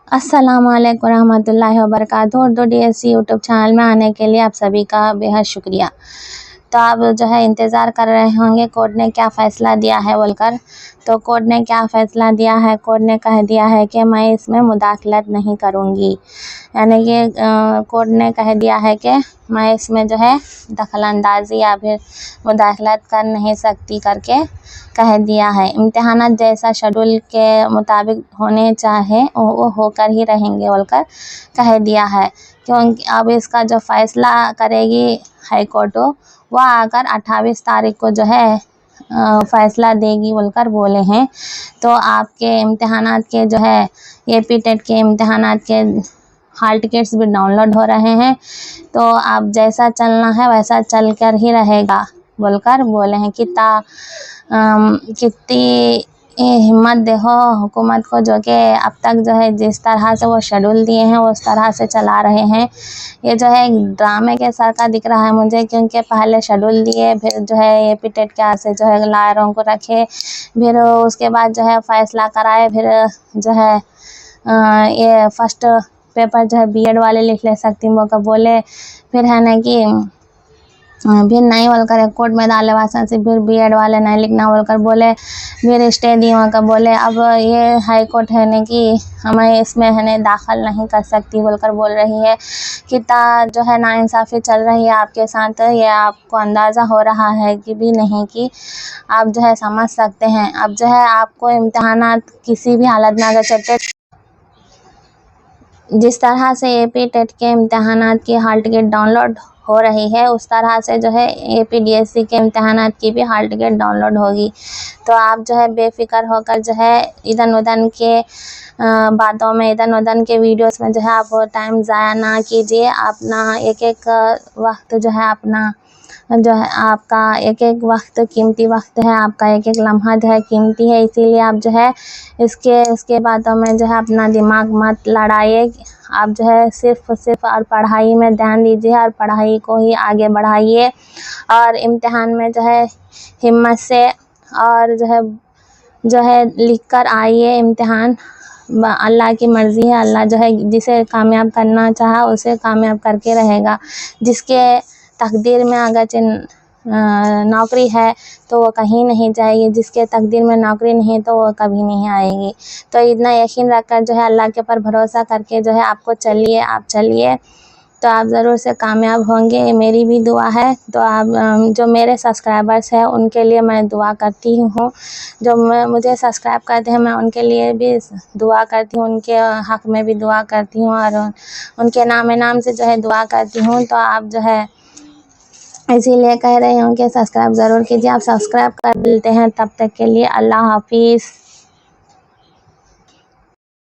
अस्सलामुअलैकुम रहमतुल्लाहि व बरकातुहू। उर्दू DSC यूट्यूब चैनल में आने के लिए आप सभी का बेहद शुक्रिया। तो आप जो है इंतज़ार कर रहे होंगे कोर्ट ने क्या फ़ैसला दिया है बोलकर। तो कोर्ट ने क्या फ़ैसला दिया है, कोर्ट ने कह दिया है कि मैं इसमें मुदाखलत नहीं करूँगी। यानी कि कोर्ट ने कह दिया है कि मैं इसमें जो है दखलंदाजी या फिर मुदाखलत कर नहीं सकती करके कह दिया है। इम्तिहानात जैसा शेड्यूल के मुताबिक होने चाहे वो होकर ही रहेंगे बोलकर कह दिया है, क्योंकि अब इसका जो फ़ैसला करेगी हाई कोर्ट वह आकर 28 तारीख को जो है फ़ैसला देगी बोलकर बोले हैं। तो आपके इम्तिहानात के जो है AP टेट के इम्तिहानात के हॉल टिकट्स भी डाउनलोड हो रहे हैं, तो आप जैसा चलना है वैसा चल कर ही रहेगा बोलकर बोले हैं। कितनी हिम्मत देखो हुकूमत को, जो कि अब तक जो है जिस तरह से वो शेड्यूल दिए हैं उस तरह से चला रहे हैं। ये जो है ड्रामे के सर का दिख रहा है मुझे, क्योंकि पहले शेड्यूल दिए, फिर जो है AP टेट के से जो है लायरों को रखे, फिर उसके बाद जो है फ़ैसला कराए, फिर जो है ये फर्स्ट पेपर जो है B.Ed वाले लिख ले सकती वो का बोले, फिर है ना कि फिर नहीं बोलकर कोर्ट में डाले वासन से फिर B.Ed वाले नहीं लिखना बोलकर बोले, फिर स्टे दी वहाँ का बोले। अब ये हाई कोर्ट है ना कि हमें इसमें है ना दाखिल नहीं कर सकती बोलकर बोल रही है। कितना जो है नाइंसाफ़ी चल रही है आपके साथ, ये आपको अंदाज़ा हो रहा है कि भी नहीं कि आप जो है समझ सकते हैं। अब जो है आपको इम्तिहानात किसी भी हालत में अगर चलते जिस तरह से AP टेट के इम्तिहानात की हॉल टिकट डाउनलोड हो रही है, उस तरह से जो है AP DSC के इम्तिहानात की भी हॉल टिकट डाउनलोड होगी। तो आप जो है बेफ़िक्र होकर जो है इधर उधर के बातों में, इधर उधर के वीडियोस में जो है आप टाइम ज़ाया ना कीजिए। अपना एक वक्त जो है अपना जो है आपका एक वक्त कीमती वक्त है, आपका एक लम्हा जो है कीमती है, इसीलिए आप जो है इसके बातों में जो है अपना दिमाग मत लड़ाइए। आप जो है सिर्फ़ और पढ़ाई में ध्यान दीजिए और पढ़ाई को ही आगे बढ़ाइए, और इम्तिहान में जो है हिम्मत से और जो है लिख कर आइए इम्तिहान। अल्लाह की मर्ज़ी है, अल्लाह जो है जिसे कामयाब करना चाहा उसे कामयाब करके रहेगा। जिसके तकदीर में अगर नौकरी है तो वो कहीं नहीं जाएगी, जिसके तकदीर में नौकरी नहीं तो वो कभी नहीं आएगी। तो इतना यकीन रखकर जो है अल्लाह के ऊपर भरोसा करके जो है आप चलिए, तो आप ज़रूर से कामयाब होंगे, ये मेरी भी दुआ है। तो आप जो मेरे सब्सक्राइबर्स हैं उनके लिए मैं दुआ करती हूँ, जो मुझे सब्सक्राइब करते हैं मैं उनके लिए भी दुआ करती हूँ, उनके हक़ में भी दुआ करती हूँ और उनके नाम से जो है दुआ करती हूँ। तो आप जो है इसीलिए कह रही हूँ कि सब्सक्राइब ज़रूर कीजिए। आप सब्सक्राइब कर लेते हैं, तब तक के लिए अल्लाह हाफ़िज़।